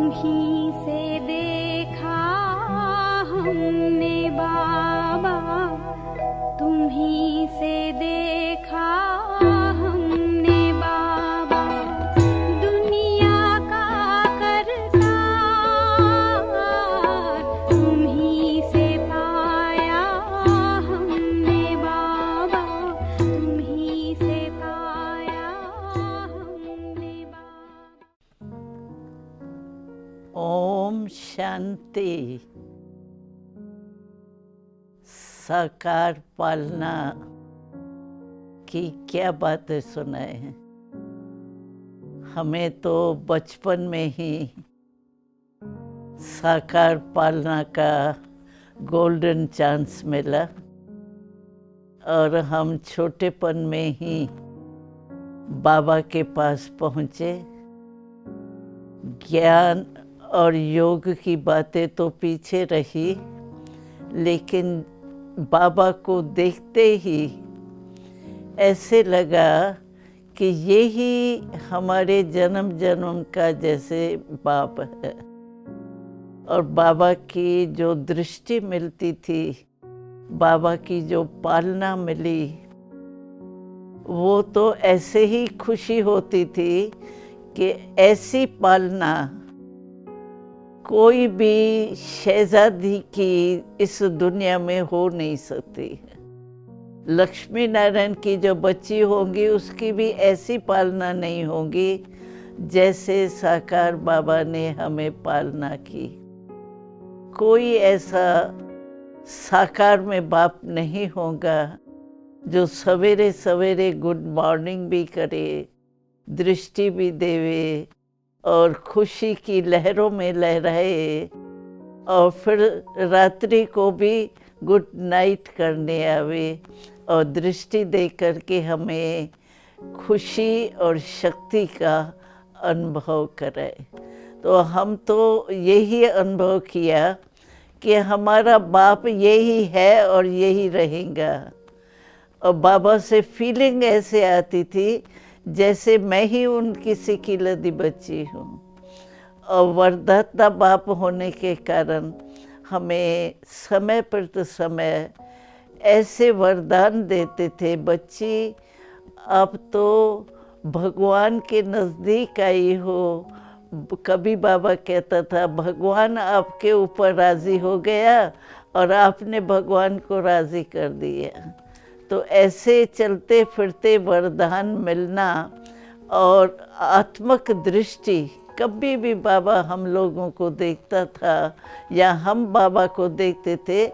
तुम्हीं से देखा हमने बाबा, तुम्हीं से देखा हमने बाबा, दुनिया का करतार तुम्हीं से पाया हमने बाबा, तुम्हीं से पाया हमने बाबा। ओम शांति। साकार पालना की क्या बातें सुनाए हैं। हमें तो बचपन में ही साकार पालना का गोल्डन चांस मिला और हम छोटेपन में ही बाबा के पास पहुँचे। ज्ञान और योग की बातें तो पीछे रही, लेकिन बाबा को देखते ही ऐसे लगा कि यही हमारे जन्म जन्म का जैसे बाप है। और बाबा की जो दृष्टि मिलती थी, बाबा की जो पालना मिली, वो तो ऐसे ही खुशी होती थी कि ऐसी पालना कोई भी शहजादी की इस दुनिया में हो नहीं सकती है। लक्ष्मी नारायण की जो बच्ची होंगी उसकी भी ऐसी पालना नहीं होगी जैसे साकार बाबा ने हमें पालना की। कोई ऐसा साकार में बाप नहीं होगा जो सवेरे सवेरे गुड मॉर्निंग भी करे, दृष्टि भी देवे और खुशी की लहरों में लहराए और फिर रात्रि को भी गुड नाइट करने आवे और दृष्टि दे करके हमें खुशी और शक्ति का अनुभव कराए। तो हम तो यही अनुभव किया कि हमारा बाप यही है और यही रहेगा। और बाबा से फीलिंग ऐसे आती थी जैसे मैं ही उनकी सिकिलदी बच्ची हूँ। और वरदाता बाप होने के कारण हमें समय पर समय ऐसे वरदान देते थे, बच्ची आप तो भगवान के नज़दीक आई हो। कभी बाबा कहता था भगवान आपके ऊपर राज़ी हो गया और आपने भगवान को राज़ी कर दिया। तो ऐसे चलते फिरते वरदान मिलना और आत्मक दृष्टि, कभी भी बाबा हम लोगों को देखता था या हम बाबा को देखते थे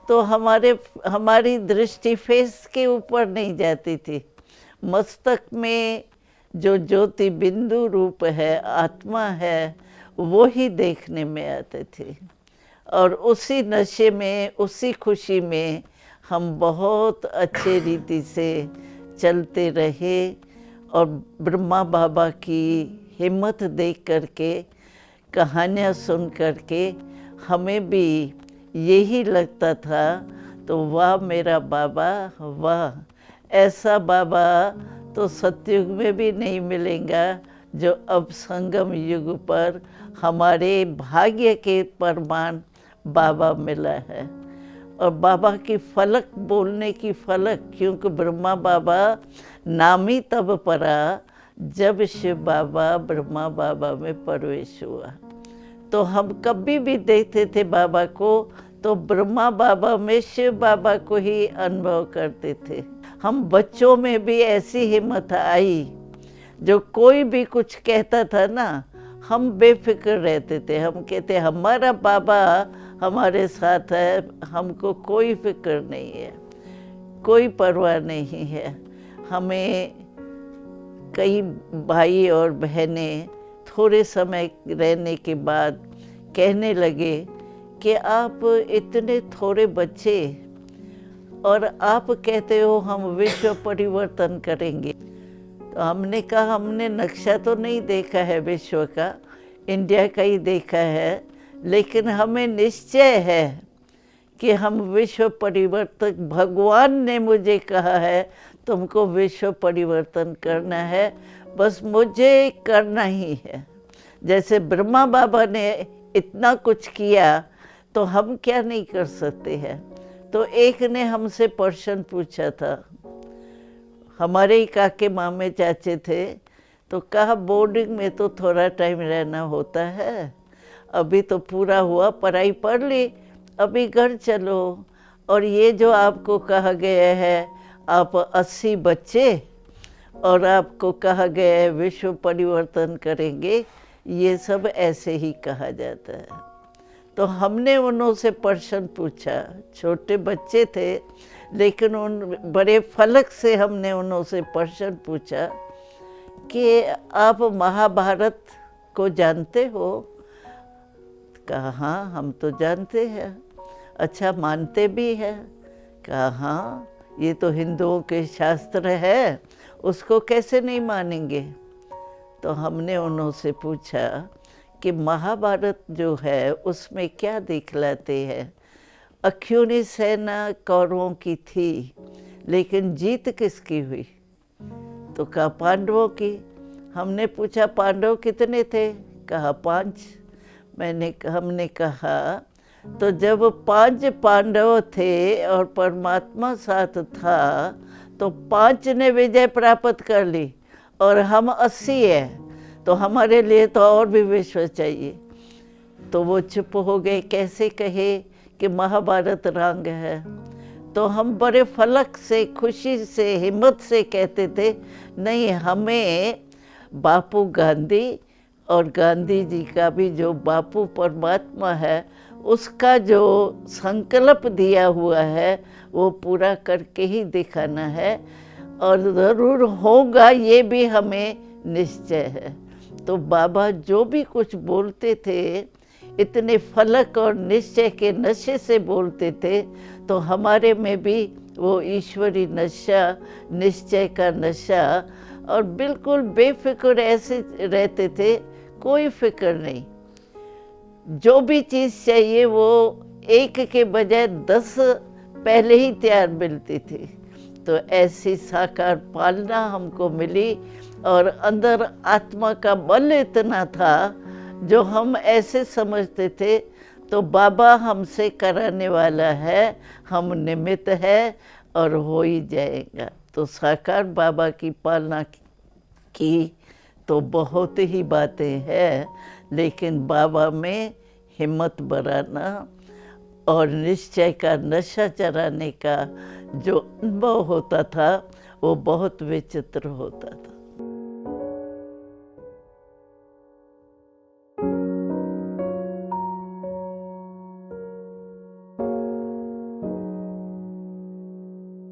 तो हमारी दृष्टि फेस के ऊपर नहीं जाती थी। मस्तक में जो ज्योति बिंदु रूप है, आत्मा है, वो ही देखने में आते थे। और उसी नशे में, उसी खुशी में हम बहुत अच्छे रीति से चलते रहे। और ब्रह्मा बाबा की हिम्मत देख करके, कहानियाँ सुन करके हमें भी यही लगता था तो वाह मेरा बाबा वाह, ऐसा बाबा तो सतयुग में भी नहीं मिलेगा जो अब संगम युग पर हमारे भाग्य के प्रमाण बाबा मिला है। और बाबा की फलक बोलने की फलक, क्योंकि ब्रह्मा बाबा नाम ही तब पड़ा जब शिव बाबा ब्रह्मा बाबा में प्रवेश हुआ। तो हम कभी भी देखते थे बाबा को तो ब्रह्मा बाबा में शिव बाबा को ही अनुभव करते थे। हम बच्चों में भी ऐसी हिम्मत आई, जो कोई भी कुछ कहता था ना, हम बेफिक्र रहते थे। हम कहते हमारा बाबा हमारे साथ है, हमको कोई फिक्र नहीं है, कोई परवाह नहीं है। हमें कई भाई और बहनें थोड़े समय रहने के बाद कहने लगे कि आप इतने थोड़े बच्चे और आप कहते हो हम विश्व परिवर्तन करेंगे। तो हमने कहा हमने नक्शा तो नहीं देखा है विश्व का, इंडिया का ही देखा है, लेकिन हमें निश्चय है कि हम विश्व परिवर्तक, भगवान ने मुझे कहा है तुमको विश्व परिवर्तन करना है, बस मुझे करना ही है। जैसे ब्रह्मा बाबा ने इतना कुछ किया तो हम क्या नहीं कर सकते हैं। तो एक ने हमसे प्रश्न पूछा था, हमारे ही काके मामे चाचे थे, तो कहा बोर्डिंग में तो थोड़ा टाइम रहना होता है, अभी तो पूरा हुआ, पढ़ाई पढ़ ली, अभी घर चलो, और ये जो आपको कहा गया है आप 80 बच्चे और आपको कहा गया है विश्व परिवर्तन करेंगे, ये सब ऐसे ही कहा जाता है। तो हमने उनसे प्रश्न पूछा, छोटे बच्चे थे लेकिन उन बड़े फलक से हमने उनसे प्रश्न पूछा कि आप महाभारत को जानते हो? कहा हाँ हम तो जानते हैं। अच्छा मानते भी हैं? कहा हाँ, ये तो हिंदुओं के शास्त्र है, उसको कैसे नहीं मानेंगे। तो हमने उनसे पूछा कि महाभारत जो है उसमें क्या दिखलाते हैं? अख्यूनी सेना कौरवों की थी, लेकिन जीत किसकी हुई? तो कहा पांडवों की। हमने पूछा पांडव कितने थे? कहा 5। हमने कहा तो जब 5 पांडव थे और परमात्मा साथ था तो 5 ने विजय प्राप्त कर ली और हम 80 है, तो हमारे लिए तो और भी विश्व चाहिए। तो वो चुप हो गए, कैसे कहे कि महाभारत रंग है। तो हम बड़े फलक से, खुशी से, हिम्मत से कहते थे नहीं, हमें बापू गांधी और गांधी जी का भी जो बापू परमात्मा है उसका जो संकल्प दिया हुआ है वो पूरा करके ही दिखाना है, और ज़रूर होगा ये भी हमें निश्चय है। तो बाबा जो भी कुछ बोलते थे इतने फलक और निश्चय के नशे से बोलते थे, तो हमारे में भी वो ईश्वरी नशा, निश्चय का नशा, और बिल्कुल बेफिक्र ऐसे रहते थे, कोई फिक्र नहीं। जो भी चीज़ चाहिए वो एक के बजाय 10 पहले ही तैयार मिलती थी। तो ऐसी साकार पालना हमको मिली, और अंदर आत्मा का बल इतना था जो हम ऐसे समझते थे तो बाबा हमसे कराने वाला है, हम निमित्त है और हो ही जाएगा। तो साकार बाबा की पालना की तो बहुत ही बातें हैं, लेकिन बाबा में हिम्मत बढ़ाना और निश्चय का नशा चढ़ाने का जो अनुभव होता था वो बहुत विचित्र होता था।